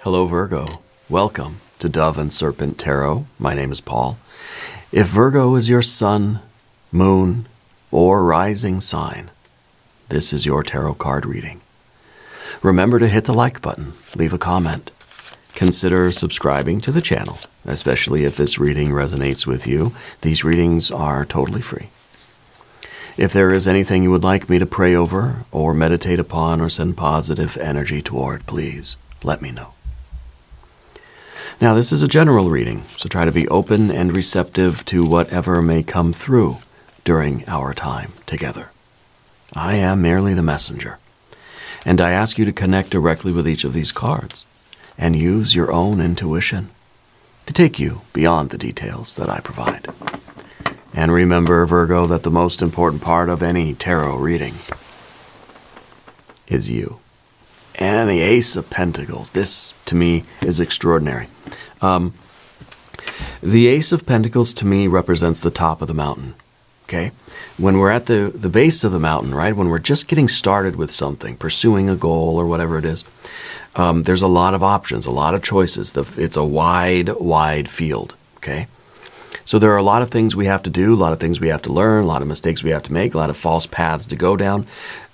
Hello, Virgo. Welcome to Dove and Serpent Tarot. My name is Paul. If Virgo is your sun, moon, or rising sign, this is your tarot card reading. Remember to hit the like button, leave a comment. Consider subscribing to the channel, especially if this reading resonates with you. These readings are totally free. If there is anything you would like me to pray over or meditate upon or send positive energy toward, please let me know. Now, this is a general reading, so try to be open and receptive to whatever may come through during our time together. I am merely the messenger, and I ask you to connect directly with each of these cards and use your own intuition to take you beyond the details that I provide. And remember, Virgo, that the most important part of any tarot reading is you. And the Ace of Pentacles. This, to me, is extraordinary. The Ace of Pentacles, to me, represents the top of the mountain. Okay? When we're at the base of the mountain, right? When we're just getting started with something, pursuing a goal or whatever it is, there's a lot of options, a lot of choices. It's a wide, wide field. Okay? So there are a lot of things we have to do, a lot of things we have to learn, a lot of mistakes we have to make, a lot of false paths to go down.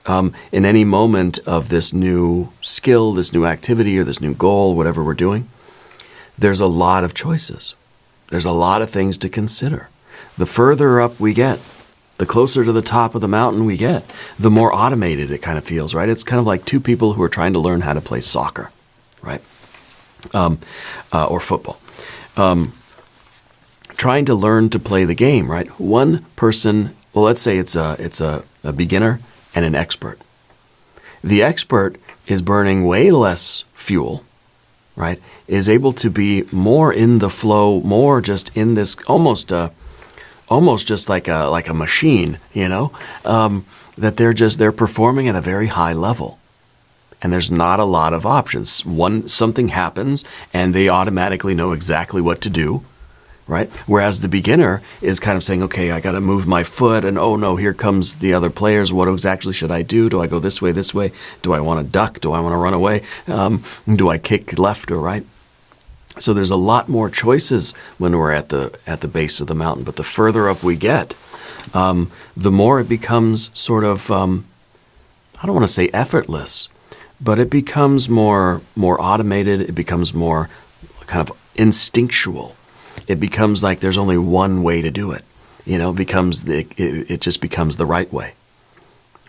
In any moment of this new skill, this new activity, or this new goal, whatever we're doing, there's a lot of choices. There's a lot of things to consider. The further up we get, the closer to the top of the mountain we get, the more automated it kind of feels, right? It's kind of like two people who are trying to learn how to play soccer, right? Or football. Trying to learn to play the game, right? One person, well, let's say it's a beginner and an expert. The expert is burning way less fuel, right? Is able to be more in the flow, more just in this almost just like a machine, you know, that they're performing at a very high level. And there's not a lot of options. Something happens and they automatically know exactly what to do. Right? Whereas the beginner is kind of saying, okay, I got to move my foot, and oh no, here comes the other players. What exactly should I do? Do I go this way, this way? Do I want to duck? Do I want to run away? Do I kick left or right? So there's a lot more choices when we're at the base of the mountain. But the further up we get, the more it becomes sort of, I don't want to say effortless, but it becomes more automated. It becomes more kind of instinctual. It becomes like there's only one way to do it. You know, it just becomes the right way.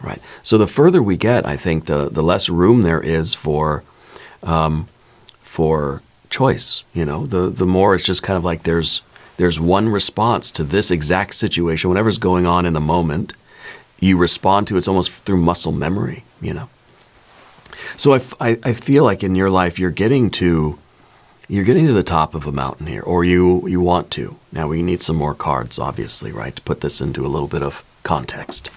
Right? So the further we get, I think the less room there is for choice. You know, the more it's just kind of like there's one response to this exact situation. Whatever's going on in the moment, you respond to. It's almost through muscle memory, you know. So I feel like in your life you're getting to the top of a mountain here, or you want to. Now we need some more cards, obviously, right, to put this into a little bit of context.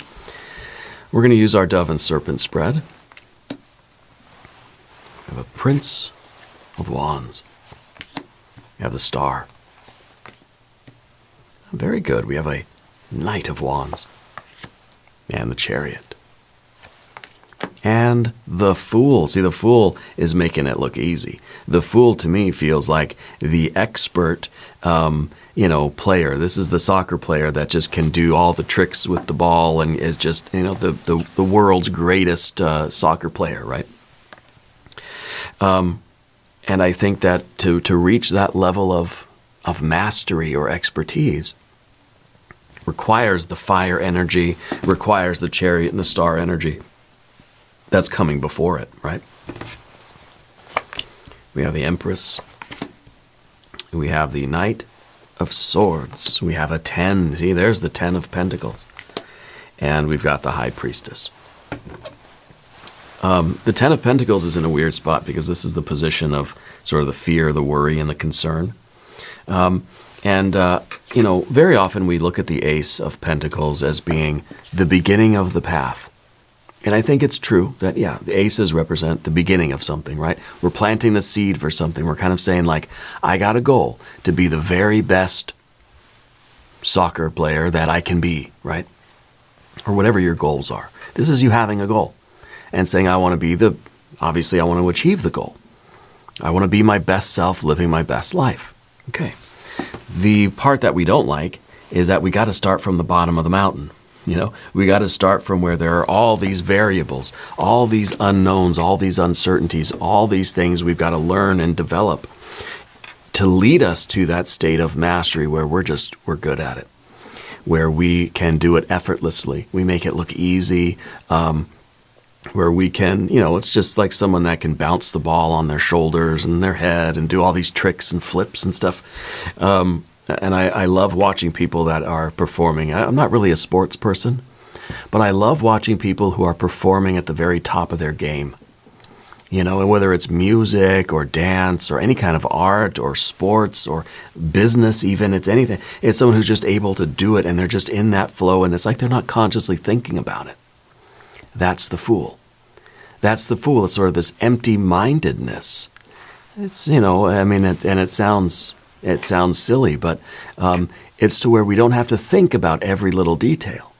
We're going to use our Dove and Serpent spread. We have a Prince of Wands. We have the Star. Very good. We have a Knight of Wands. And the Chariot. And the Fool. See, the Fool is making it look easy. The Fool, to me, feels like the expert, player. This is the soccer player that just can do all the tricks with the ball and is just, the world's greatest soccer player, right? And I think that to reach that level of mastery or expertise requires the fire energy, requires the Chariot and the Star energy that's coming before it, right? We have the Empress. We have the Knight of Swords. We have a 10. See, there's the 10 of Pentacles. And we've got the High Priestess. The 10 of Pentacles is in a weird spot because this is the position of sort of the fear, the worry, and the concern. Very often we look at the Ace of Pentacles as being the beginning of the path. And I think it's true that, the aces represent the beginning of something, right? We're planting the seed for something. We're kind of saying, like, I got a goal to be the very best soccer player that I can be, right? Or whatever your goals are. This is you having a goal and saying, I want to be obviously I want to achieve the goal. I want to be my best self, living my best life. Okay. The part that we don't like is that we got to start from the bottom of the mountain. We got to start from where there are all these variables, all these unknowns, all these uncertainties, all these things we've got to learn and develop to lead us to that state of mastery where we're good at it, where we can do it effortlessly. We make it look easy, where we can, it's just like someone that can bounce the ball on their shoulders and their head and do all these tricks and flips and stuff. And I love watching people that are performing. I'm not really a sports person, but I love watching people who are performing at the very top of their game. And whether it's music or dance or any kind of art or sports or business even, it's anything. It's someone who's just able to do it and they're just in that flow and it's like they're not consciously thinking about it. That's the fool. That's the fool. It's sort of this empty-mindedness. It's, and it sounds silly, but it's to where we don't have to think about every little detail.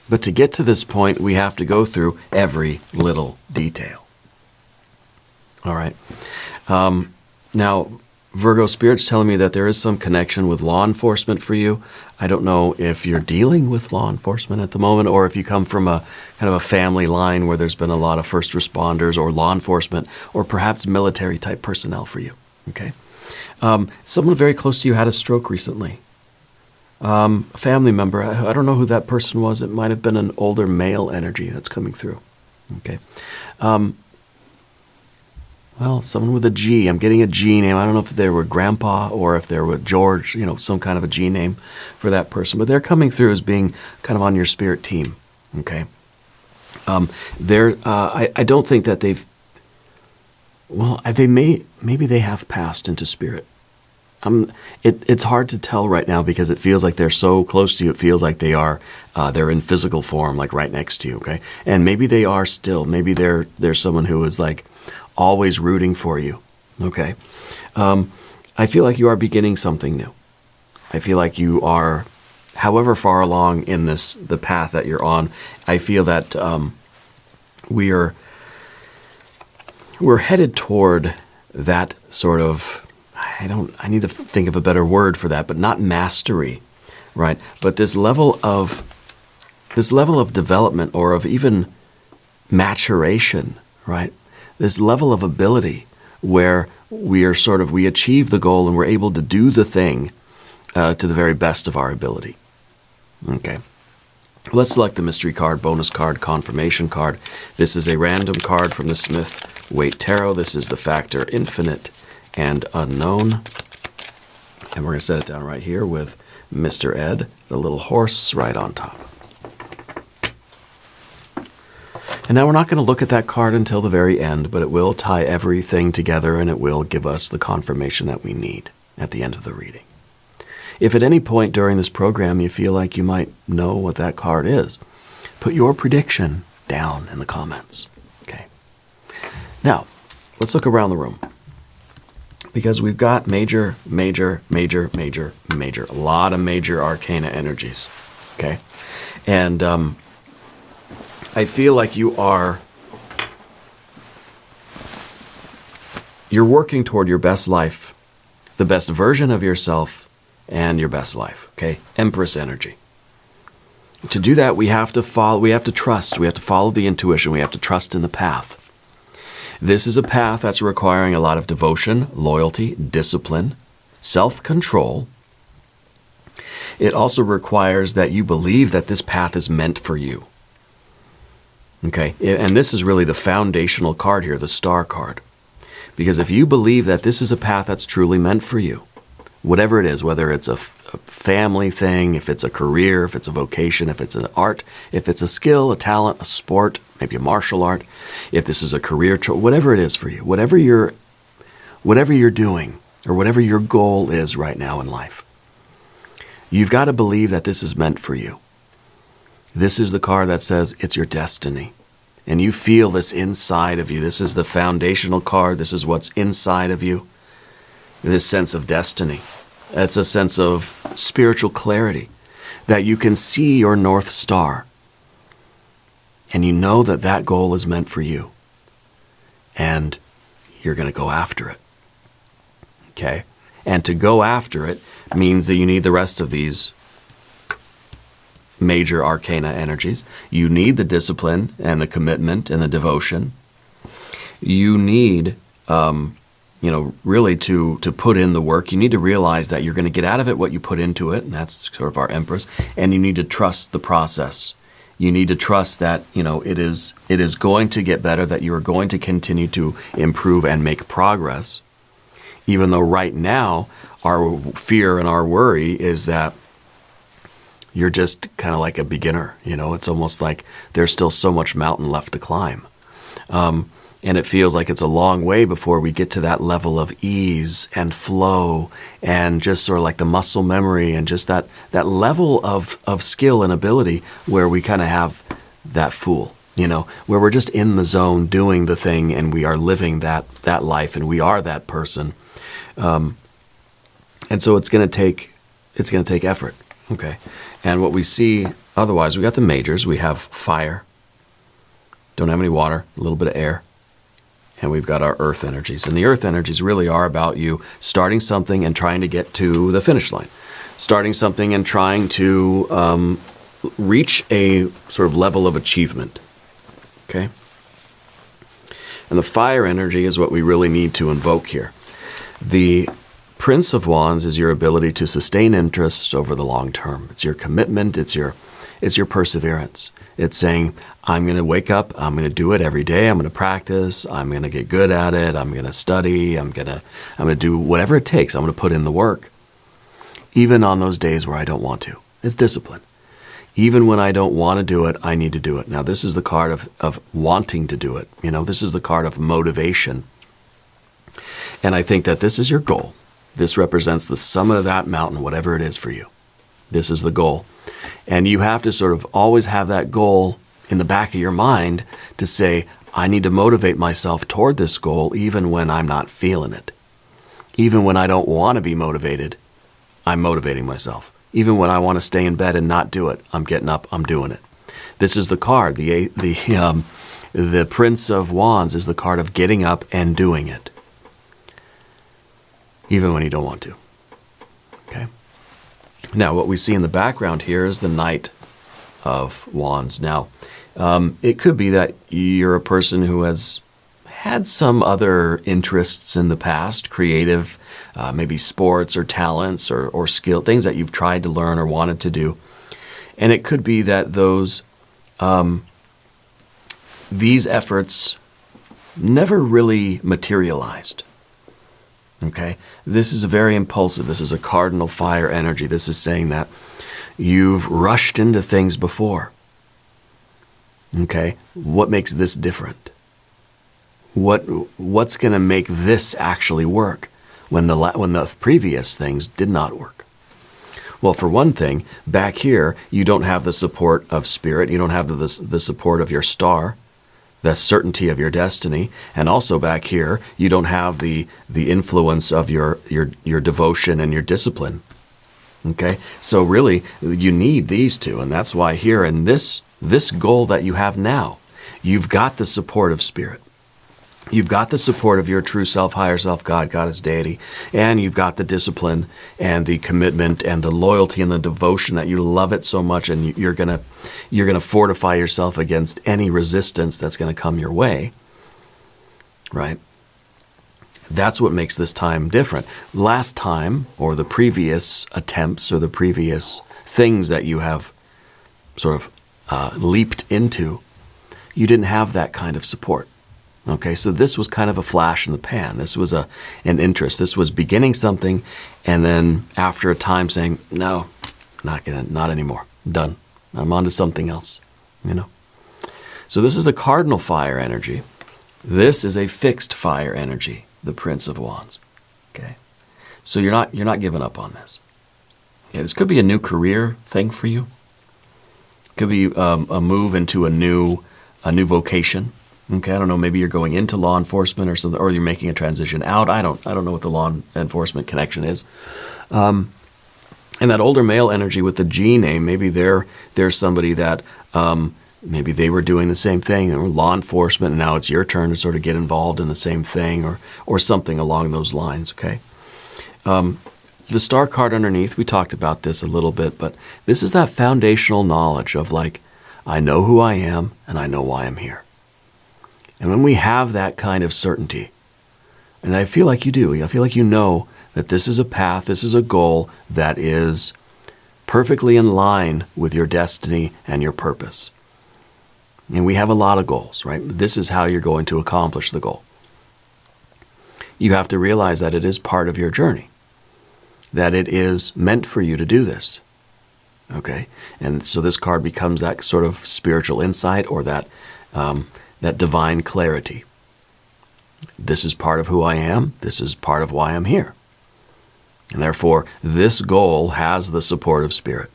But to get to this point, we have to go through every little detail. All right. Now, Virgo Spirit's telling me that there is some connection with law enforcement for you. I don't know if you're dealing with law enforcement at the moment or if you come from a kind of a family line where there's been a lot of first responders or law enforcement or perhaps military type personnel for you. Okay. Someone very close to you had a stroke recently. A family member, I don't know who that person was. It might have been an older male energy that's coming through. Okay. Well, someone with a G. I'm getting a G name. I don't know if they were grandpa or if they were George, some kind of a G name for that person. But they're coming through as being kind of on your spirit team. Okay. I don't think that maybe they have passed into spirit. It's hard to tell right now because it feels like they're so close to you. It feels like they're in physical form, like right next to you. Okay. And maybe they are still. Maybe they're someone who is like always rooting for you. Okay. I feel like you are beginning something new. I feel like you are, however far along in the path that you're on, I feel that we're headed toward that sort of, I need to think of a better word for that, but not mastery, right? But this level of development or of even maturation, right? This level of ability where we achieve the goal and we're able to do the thing to the very best of our ability. Okay. Let's select the mystery card, bonus card, confirmation card. This is a random card from the Smith-Waite Tarot. This is the factor infinite and unknown. And we're going to set it down right here with Mr. Ed, the little horse, right on top. And now we're not going to look at that card until the very end, but it will tie everything together and it will give us the confirmation that we need at the end of the reading. If at any point during this program you feel like you might know what that card is, put your prediction down in the comments. Okay. Now, let's look around the room. Because we've got major, a lot of major arcana energies. Okay. And I feel like you're working toward your best life, the best version of yourself, and your best life. Okay, Empress energy. To do that, we have to trust. We have to follow the intuition. We have to trust in the path. This is a path that's requiring a lot of devotion, loyalty, discipline, self-control. It also requires that you believe that this path is meant for you. Okay, and this is really the foundational card here, the star card. Because if you believe that this is a path that's truly meant for you, whatever it is, whether it's a family thing, if it's a career, if it's a vocation, if it's an art, if it's a skill, a talent, a sport, maybe a martial art, if this is a career, whatever it is for you, whatever you're doing, or whatever your goal is right now in life, you've got to believe that this is meant for you. This is the card that says it's your destiny. And you feel this inside of you. This is the foundational card. This is what's inside of you. This sense of destiny. It's a sense of spiritual clarity. That you can see your North Star. And you know that that goal is meant for you. And you're going to go after it. Okay? And to go after it means that you need the rest of these major arcana energies. You need the discipline and the commitment and the devotion. You need, really to put in the work. You need to realize that you're going to get out of it what you put into it, and that's sort of our Empress. And you need to trust the process. You need to trust that, it is going to get better, that you are going to continue to improve and make progress. Even though right now, our fear and our worry is that you're just kind of like a beginner. It's almost like there's still so much mountain left to climb. And it feels like it's a long way before we get to that level of ease and flow and just sort of like the muscle memory and just that level of skill and ability where we kind of have that fool, where we're just in the zone doing the thing and we are living that life and we are that person. And so it's going to take effort. Okay. And what we see otherwise, we got the majors. We have fire. Don't have any water, a little bit of air. And we've got our earth energies. And the earth energies really are about you starting something and trying to get to the finish line. Starting something and trying to reach a sort of level of achievement. Okay? And the fire energy is what we really need to invoke here. The Prince of Wands is your ability to sustain interest over the long term. It's your commitment. It's your perseverance. It's saying, I'm going to wake up, I'm going to do it every day, I'm going to practice, I'm going to get good at it, I'm going to study, I'm going to do whatever it takes. I'm going to put in the work. Even on those days where I don't want to. It's discipline. Even when I don't want to do it, I need to do it. Now, this is the card of wanting to do it. This is the card of motivation. And I think that this is your goal. This represents the summit of that mountain, whatever it is for you. This is the goal. And you have to sort of always have that goal in the back of your mind to say, I need to motivate myself toward this goal even when I'm not feeling it. Even when I don't want to be motivated, I'm motivating myself. Even when I want to stay in bed and not do it, I'm getting up, I'm doing it. This is the card. The Prince of Wands is the card of getting up and doing it. Even when you don't want to. Okay? Now, what we see in the background here is the Knight of Wands. Now, it could be that you're a person who has had some other interests in the past, creative, maybe sports or talents or skill, things that you've tried to learn or wanted to do. And it could be that these efforts never really materialized. Okay? This is a very impulsive. This is a cardinal fire energy. This is saying that you've rushed into things before. Okay? What makes this different? What's going to make this actually work when the previous things did not work? Well, for one thing, back here, you don't have the support of spirit. You don't have the support of your star, the certainty of your destiny. And also back here, you don't have the influence of your devotion and your discipline. Okay? So really, you need these two. And that's why here in this goal that you have now, you've got the support of spirit. You've got the support of your true self, higher self, God, Goddess, deity, and you've got the discipline and the commitment and the loyalty and the devotion that you love it so much, and you're gonna fortify yourself against any resistance that's going to come your way. Right? That's what makes this time different. Last time, or the previous attempts, or the previous things that you have sort of leaped into, you didn't have that kind of support. Okay, so this was kind of a flash in the pan. This was an interest. This was beginning something, and then after a time saying, no, not anymore. Done. I'm on to something else. So this is the cardinal fire energy. This is a fixed fire energy, the Prince of Wands. Okay, so you're not giving up on this. Okay, this could be a new career thing for you. Could be a move into a new vocation. Okay, I don't know, maybe you're going into law enforcement or something, or you're making a transition out. I don't know what the law enforcement connection is. And that older male energy with the G name, maybe there's somebody that maybe they were doing the same thing, or law enforcement, and now it's your turn to sort of get involved in the same thing, or something along those lines, okay? The star card underneath, we talked about this a little bit, but this is that foundational knowledge of like, I know who I am and I know why I'm here. And when we have that kind of certainty, and I feel like you do, I feel like you know that this is a path, this is a goal that is perfectly in line with your destiny and your purpose. And we have a lot of goals, right? This is how you're going to accomplish the goal. You have to realize that it is part of your journey, that it is meant for you to do this. Okay? And so this card becomes that sort of spiritual insight or that divine clarity. This is part of who I am. This is part of why I'm here. And therefore, this goal has the support of Spirit.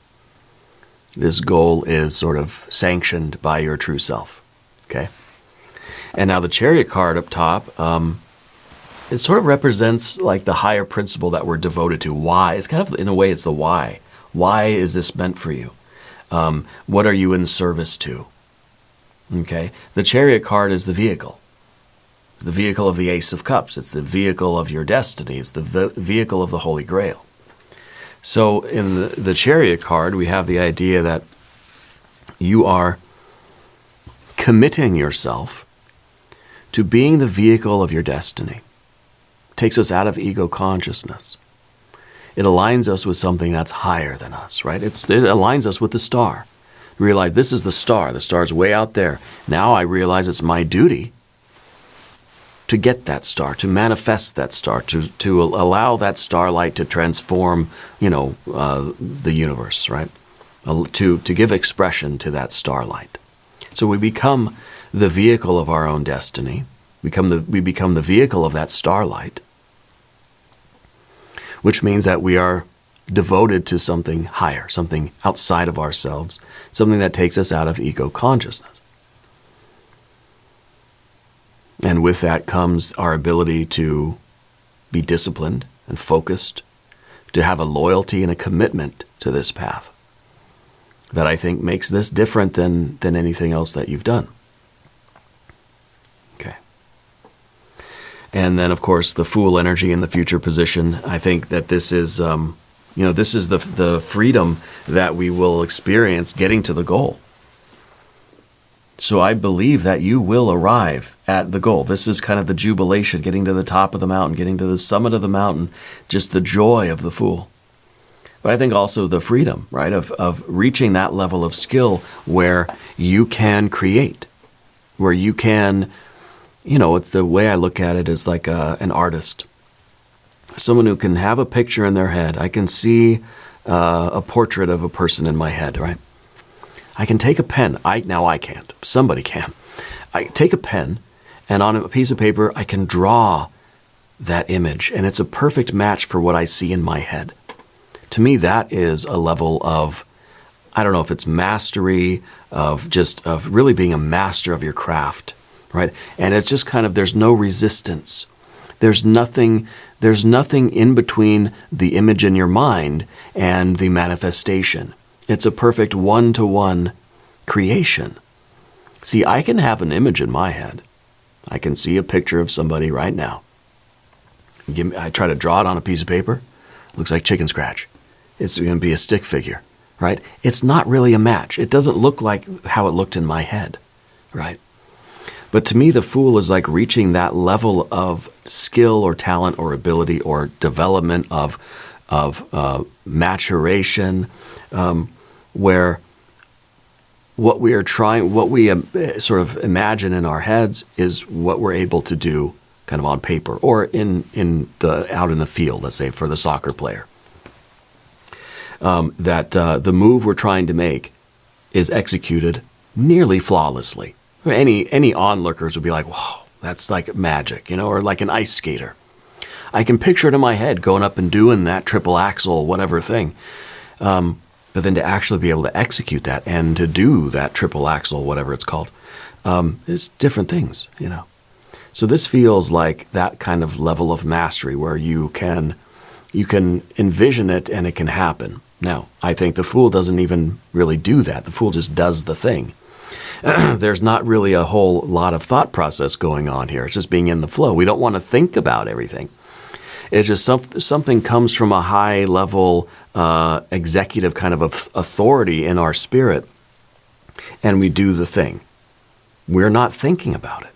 This goal is sort of sanctioned by your true self. Okay? And now the Chariot card up top, it sort of represents like the higher principle that we're devoted to. Why? It's kind of, in a way, it's the why. Why is this meant for you? What are you in service to? Okay? The Chariot card is the vehicle. It's the vehicle of the Ace of Cups. It's the vehicle of your destiny. It's the vehicle of the Holy Grail. So in the Chariot card, we have the idea that you are committing yourself to being the vehicle of your destiny. It takes us out of ego consciousness. It aligns us with something that's higher than us, right? It aligns us with the star. Realize this is the star. The star's way out there. Now I realize it's my duty to get that star, to manifest that star, to allow that starlight to transform, the universe, right? To give expression to that starlight. So we become the vehicle of our own destiny. We become the vehicle of that starlight, which means that we are devoted to something higher, something outside of ourselves, something that takes us out of ego consciousness. And with that comes our ability to be disciplined and focused, to have a loyalty and a commitment to this path that I think makes this different than anything else that you've done. Okay. And then, of course, the Fool energy in the future position. I think that this is, this is the freedom that we will experience getting to the goal. So I believe that you will arrive at the goal. This is kind of the jubilation, getting to the top of the mountain, getting to the summit of the mountain, just the joy of the Fool. But I think also the freedom, right, of reaching that level of skill where you can create, where you can, it's the way I look at it is like an artist. Someone who can have a picture in their head. I can see a portrait of a person in my head, right? I can take a pen. Now I can't. Somebody can. I take a pen, and on a piece of paper, I can draw that image, and it's a perfect match for what I see in my head. To me, that is a level of, I don't know if it's mastery, of really being a master of your craft, right? And it's just kind of, there's no resistance. There's nothing in between the image in your mind and the manifestation. It's a perfect one-to-one creation. See, I can have an image in my head. I can see a picture of somebody right now. I try to draw it on a piece of paper. It looks like chicken scratch. It's going to be a stick figure, right? It's not really a match. It doesn't look like how it looked in my head, right? But to me, the Fool is like reaching that level of skill or talent or ability or development of maturation, where what we sort of imagine in our heads is what we're able to do kind of on paper or out in the field, let's say for the soccer player. The move we're trying to make is executed nearly flawlessly. Any onlookers would be like, "Whoa, that's like magic," or like an ice skater. I can picture it in my head going up and doing that triple axel, whatever thing. But then to actually be able to execute that and to do that triple axel, whatever it's called, is different things, So this feels like that kind of level of mastery where you can envision it and it can happen. Now, I think the Fool doesn't even really do that. The Fool just does the thing. There's not really a whole lot of thought process going on here. It's just being in the flow. We don't want to think about everything. It's just something comes from a high level executive kind of authority in our spirit, and we do the thing. We're not thinking about it.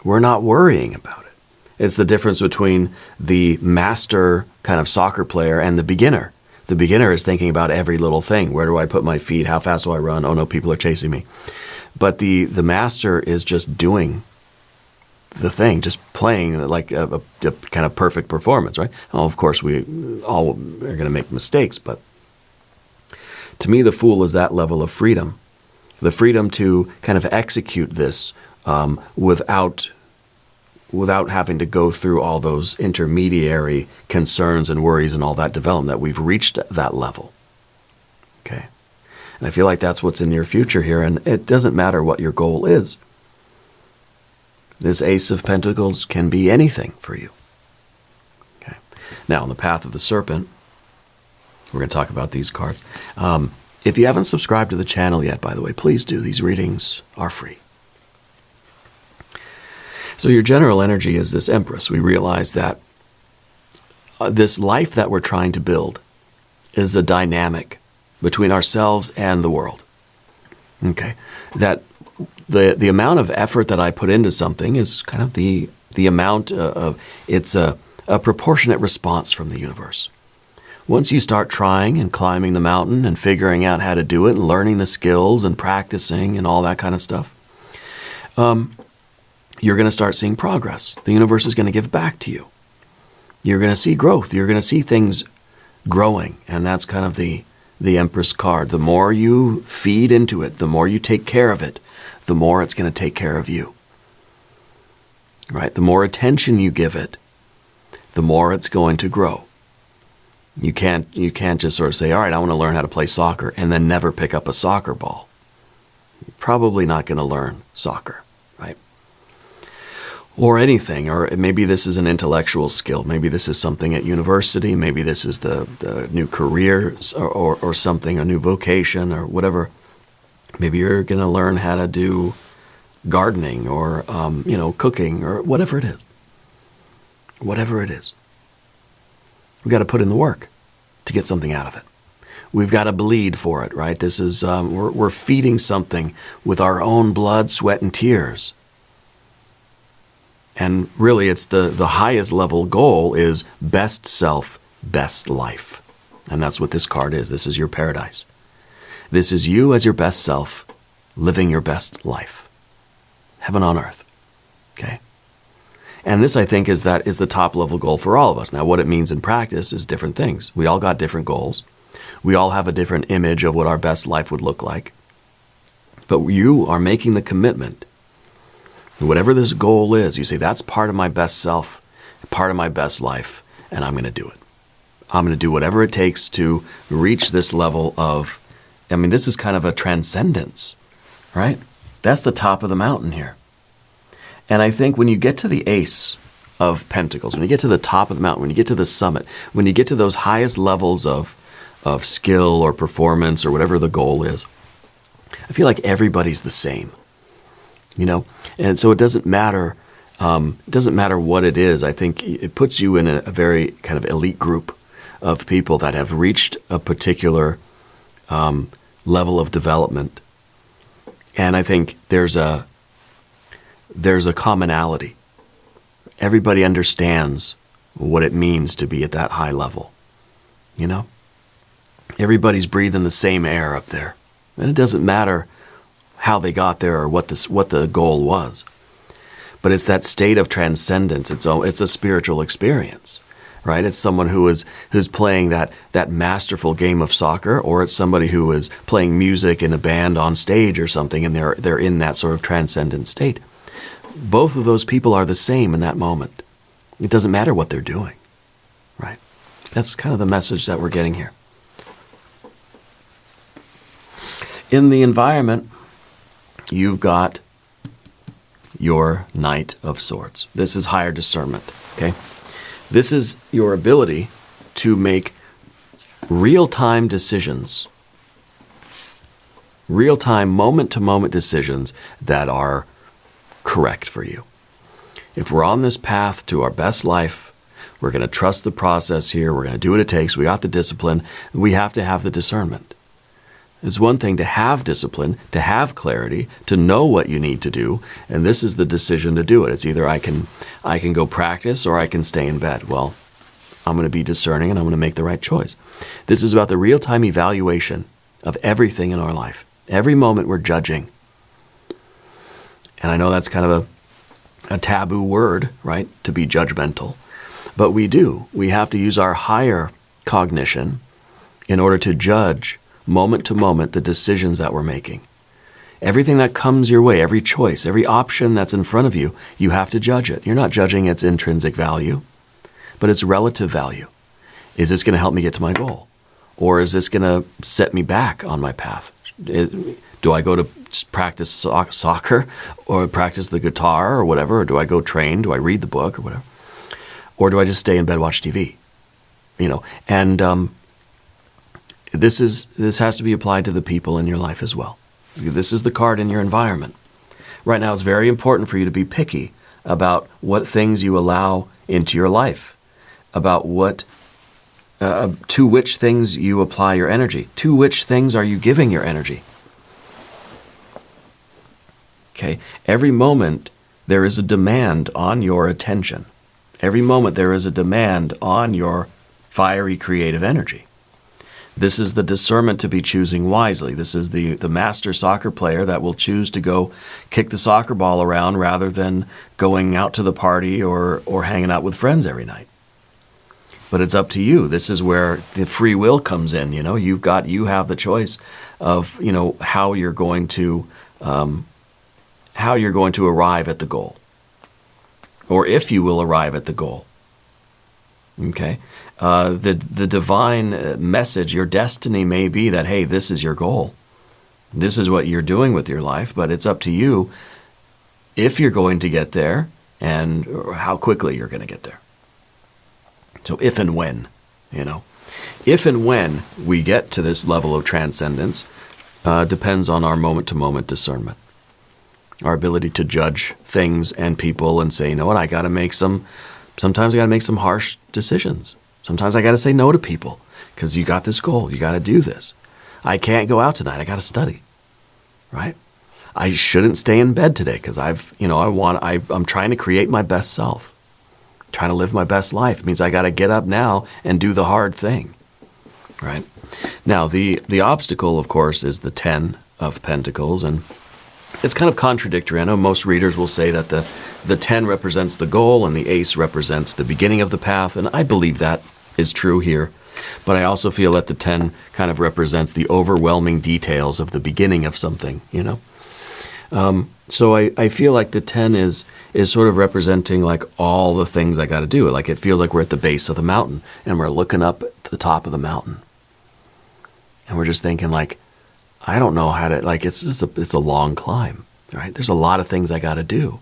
We're not worrying about it. It's the difference between the master kind of soccer player and the beginner. The beginner is thinking about every little thing. Where do I put my feet? How fast do I run? Oh no, people are chasing me. But the master is just doing the thing, just playing like a kind of perfect performance, right? Well, of course, we all are going to make mistakes, but to me, the Fool is that level of freedom. The freedom to kind of execute this without having to go through all those intermediary concerns and worries and all that development, that we've reached that level. Okay? And I feel like that's what's in your future here, and it doesn't matter what your goal is. This Ace of Pentacles can be anything for you. Okay. Now, on the path of the Serpent, we're going to talk about these cards. If you haven't subscribed to the channel yet, by the way, please do. These readings are free. So your general energy is this Empress. We realize that this life that we're trying to build is a dynamic between ourselves and the world. Okay. That the amount of effort that I put into something is kind of the amount of, it's a proportionate response from the universe. Once you start trying and climbing the mountain and figuring out how to do it and learning the skills and practicing and all that kind of stuff, you're going to start seeing progress. The universe is going to give back to you. You're going to see growth. You're going to see things growing. And that's kind of the Empress card. The more you feed into it, the more you take care of it, the more it's going to take care of you. Right? The more attention you give it, the more it's going to grow. You can't just sort of say, all right, I want to learn how to play soccer, and then never pick up a soccer ball. You're probably not going to learn soccer, right? Or anything, or maybe this is an intellectual skill. Maybe this is something at university. Maybe this is the new career or something, a new vocation or whatever. Maybe you're going to learn how to do gardening or, cooking or whatever it is. Whatever it is. We've got to put in the work to get something out of it. We've got to bleed for it, right? This is, we're feeding something with our own blood, sweat, and tears. And really, it's the highest level goal is best self, best life. And that's what this card is. This is your paradise. This is you as your best self, living your best life. Heaven on earth. Okay? And this, I think, is the top level goal for all of us. Now, what it means in practice is different things. We all got different goals. We all have a different image of what our best life would look like. But you are making the commitment. Whatever this goal is, you say, that's part of my best self, part of my best life, and I'm going to do it. I'm going to do whatever it takes to reach this level of, this is kind of a transcendence, right? That's the top of the mountain here. And I think when you get to the Ace of Pentacles, when you get to the top of the mountain, when you get to the summit, when you get to those highest levels of skill or performance or whatever the goal is, I feel like everybody's the same, And so it doesn't matter. It doesn't matter what it is. I think it puts you in a very kind of elite group of people that have reached a particular level of development. And I think there's a commonality. Everybody understands what it means to be at that high level. Everybody's breathing the same air up there. And it doesn't matter how they got there or what the goal was. But it's that state of transcendence. It's a spiritual experience, right? It's someone who's playing that masterful game of soccer, or it's somebody who is playing music in a band on stage or something, and they're in that sort of transcendent state. Both of those people are the same in that moment. It doesn't matter what they're doing, right? That's kind of the message that we're getting here. In the environment, you've got your Knight of Swords. This is higher discernment, okay? This is your ability to make real-time decisions, real-time, moment-to-moment decisions that are correct for you. If we're on this path to our best life, We're going to trust the process here. We're going to do what it takes. We got the discipline. We have to have the discernment. It's one thing to have discipline, to have clarity, to know what you need to do, and this is the decision to do it. It's either I can go practice or I can stay in bed. Well, I'm going to be discerning and I'm going to make the right choice. This is about the real-time evaluation of everything in our life. Every moment we're judging. And I know that's kind of a taboo word, right, to be judgmental. But we do. We have to use our higher cognition in order to judge moment to moment the decisions that we're making. Everything that comes your way, every choice, every option that's in front of you, you have to judge it. You're not judging its intrinsic value, but its relative value. Is this going to help me get to my goal? Or is this going to set me back on my path? Do I go to practice soccer or practice the guitar or whatever? Or do I go train? Do I read the book or whatever? Or do I just stay in bed, watch TV? And this has to be applied to the people in your life as well. This is the card in your environment. Right now, it's very important for you to be picky about what things you allow into your life, about to which things you apply your energy, to which things are you giving your energy. Okay, every moment there is a demand on your attention. Every moment there is a demand on your fiery creative energy. This is the discernment to be choosing wisely. This is the master soccer player that will choose to go kick the soccer ball around rather than going out to the party or hanging out with friends every night. But it's up to you. This is where the free will comes in. You have the choice of how you're going to arrive at the goal, or if you will arrive at the goal. Okay. The divine message, your destiny may be that, hey, this is your goal. This is what you're doing with your life, but it's up to you if you're going to get there and how quickly you're going to get there. So if and when, if and when we get to this level of transcendence depends on our moment-to-moment discernment. Our ability to judge things and people and say, sometimes I got to make some harsh decisions. Sometimes I got to say no to people because you got this goal. You got to do this. I can't go out tonight. I got to study, right? I shouldn't stay in bed today because I'm trying to create my best self, trying to live my best life. It means I got to get up now and do the hard thing, right? Now, the obstacle, of course, is the 10 of Pentacles, and it's kind of contradictory. I know most readers will say that the 10 represents the goal and the ace represents the beginning of the path, and I believe that is true here. But I also feel that the 10 kind of represents the overwhelming details of the beginning of something, So I feel like the 10 is sort of representing like all the things I got to do. Like it feels like we're at the base of the mountain and we're looking up to the top of the mountain. And we're just thinking like, I don't know how to, like, it's a long climb, right? There's a lot of things I got to do.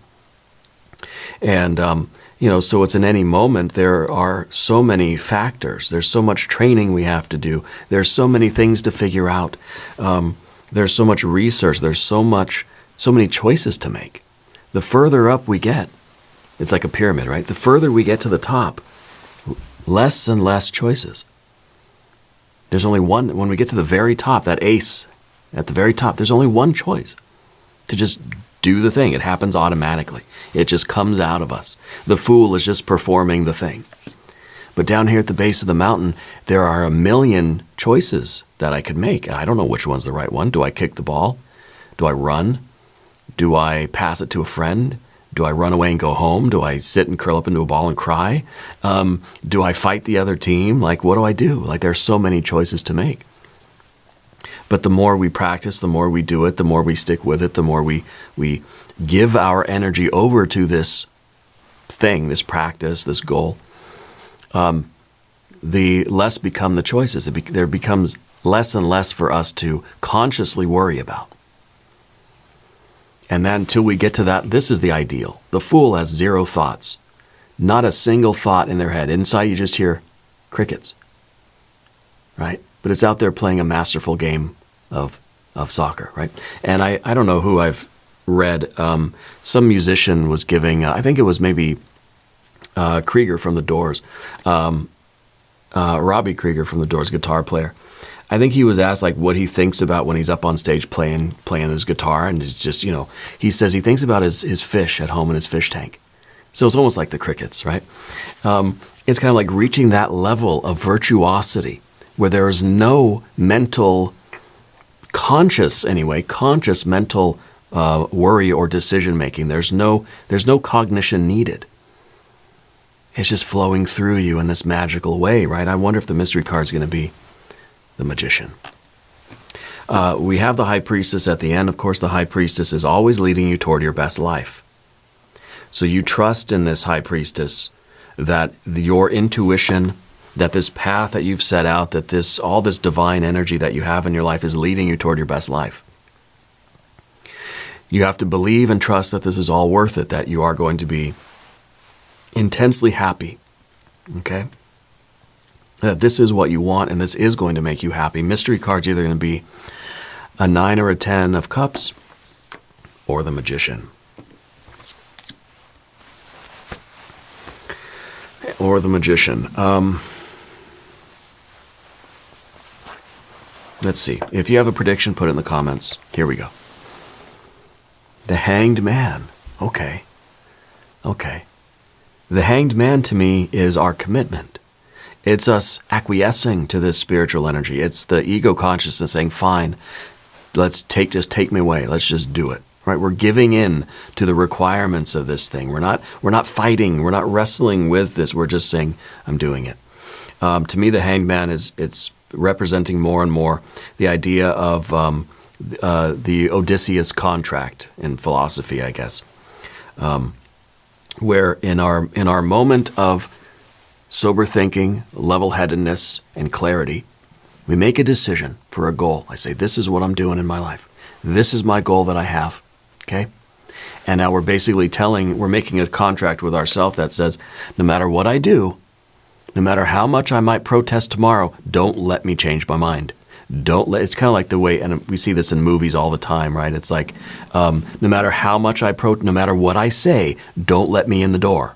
And, so it's in any moment, there are so many factors. There's so much training we have to do. There's so many things to figure out. There's so much research. There's so many choices to make. The further up we get, it's like a pyramid, right? The further we get to the top, less and less choices. There's only one, when we get to the very top, that ace, at the very top, there's only one choice, to just do the thing. It happens automatically. It just comes out of us. The fool is just performing the thing. But down here at the base of the mountain, there are a million choices that I could make. I don't know which one's the right one. Do I kick the ball? Do I run? Do I pass it to a friend? Do I run away and go home? Do I sit and curl up into a ball and cry? Do I fight the other team? Like, what do I do? Like, there's so many choices to make. But the more we practice, the more we do it, the more we stick with it, the more we give our energy over to this thing, this practice, this goal, the less become the choices. There becomes less and less for us to consciously worry about. And then until we get to that, this is the ideal. The fool has zero thoughts. Not a single thought in their head. Inside you just hear crickets, right? But it's out there playing a masterful game of soccer, right? And I don't know who I've read. Some musician was giving, I think it was maybe Krieger from The Doors, Robbie Krieger from The Doors, guitar player. I think he was asked like what he thinks about when he's up on stage playing his guitar, and it's just, he says he thinks about his fish at home in his fish tank. So it's almost like the crickets, right? It's kind of like reaching that level of virtuosity where there is no mental, conscious mental worry or decision making. There's no cognition needed. It's just flowing through you in this magical way, right? I wonder if the mystery card is going to be the Magician. We have the High Priestess at the end. Of course, the High Priestess is always leading you toward your best life. So you trust in this High Priestess that your intuition, that this path that you've set out, that all this divine energy that you have in your life is leading you toward your best life. You have to believe and trust that this is all worth it, that you are going to be intensely happy, okay? That this is what you want and this is going to make you happy. Mystery card's either going to be a 9 or a 10 of cups or the Magician. Or the Magician. Let's see. If you have a prediction, put it in the comments. Here we go. The Hanged Man. Okay. The Hanged Man to me is our commitment. It's us acquiescing to this spiritual energy. It's the ego consciousness saying, fine, just take me away. Let's just do it. Right? We're giving in to the requirements of this thing. We're not fighting. We're not wrestling with this. We're just saying, I'm doing it. To me, the Hanged Man it's representing more and more the idea of the Odysseus contract in philosophy, I guess, where in our moment of sober thinking, level-headedness, and clarity, we make a decision for a goal. I say, this is what I'm doing in my life. This is my goal that I have, okay? And now we're making a contract with ourselves that says, no matter what I do, no matter how much I might protest tomorrow, don't let me change my mind. It's kind of like the way, and we see this in movies all the time, right? It's like, no matter how much no matter what I say, don't let me in the door,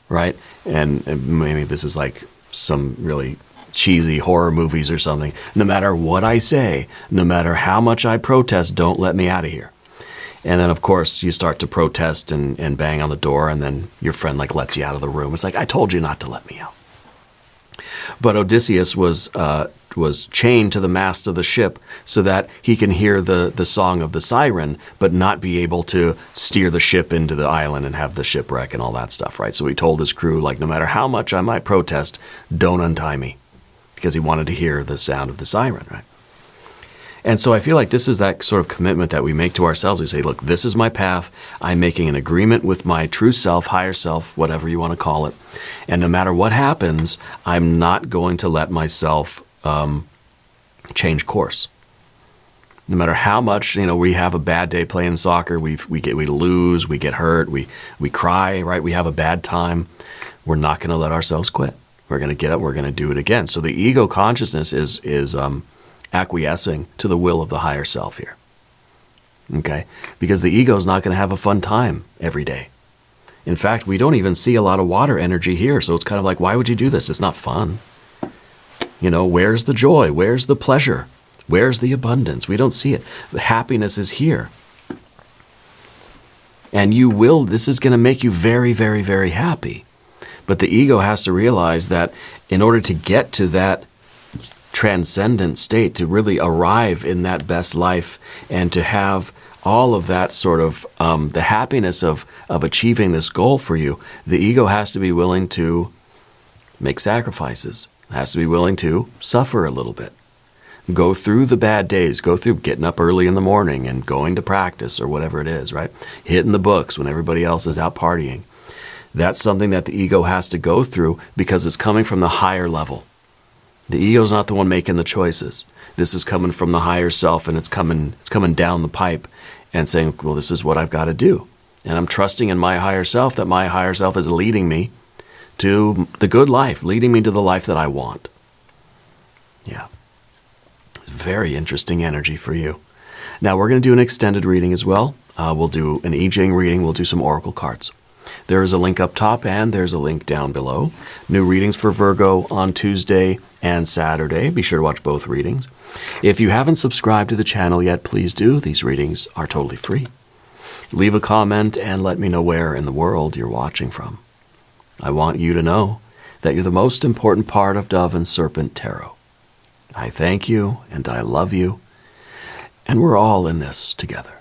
right? And maybe this is like some really cheesy horror movies or something. No matter what I say, no matter how much I protest, don't let me out of here. And then, of course, you start to protest and bang on the door, and then your friend like lets you out of the room. It's like, I told you not to let me out. But Odysseus was chained to the mast of the ship so that he can hear the song of the siren, but not be able to steer the ship into the island and have the shipwreck and all that stuff, right? So he told his crew, like, no matter how much I might protest, don't untie me, because he wanted to hear the sound of the siren, right? And so I feel like this is that sort of commitment that we make to ourselves. We say, look, this is my path. I'm making an agreement with my true self, higher self, whatever you want to call it. And no matter what happens, I'm not going to let myself change course. No matter how much, we have a bad day playing soccer, we lose, we get hurt, we cry, right? We have a bad time. We're not going to let ourselves quit. We're going to get up, we're going to do it again. So the ego consciousness is acquiescing to the will of the higher self here. Okay? Because the ego is not going to have a fun time every day. In fact, we don't even see a lot of water energy here, so it's kind of like, why would you do this? It's not fun. Where's the joy? Where's the pleasure? Where's the abundance? We don't see it. The happiness is here. And this is going to make you very, very, very happy. But the ego has to realize that in order to get to that transcendent state, to really arrive in that best life and to have all of that sort of the happiness of achieving this goal for you, the ego has to be willing to make sacrifices, has to be willing to suffer a little bit, go through the bad days, go through getting up early in the morning and going to practice or whatever it is, right? Hitting the books when everybody else is out partying. That's something that the ego has to go through because it's coming from the higher level. The ego's not the one making the choices. This is coming from the higher self, and it's coming down the pipe and saying, well, this is what I've got to do. And I'm trusting in my higher self that my higher self is leading me to the good life, leading me to the life that I want. Yeah. It's very interesting energy for you. Now, we're going to do an extended reading as well. We'll do an I Ching reading. We'll do some oracle cards. There is a link up top and there's a link down below. New readings for Virgo on Tuesday and Saturday. Be sure to watch both readings. If you haven't subscribed to the channel yet, please do. These readings are totally free. Leave a comment and let me know where in the world you're watching from. I want you to know that you're the most important part of Dove and Serpent Tarot. I thank you and I love you, and we're all in this together.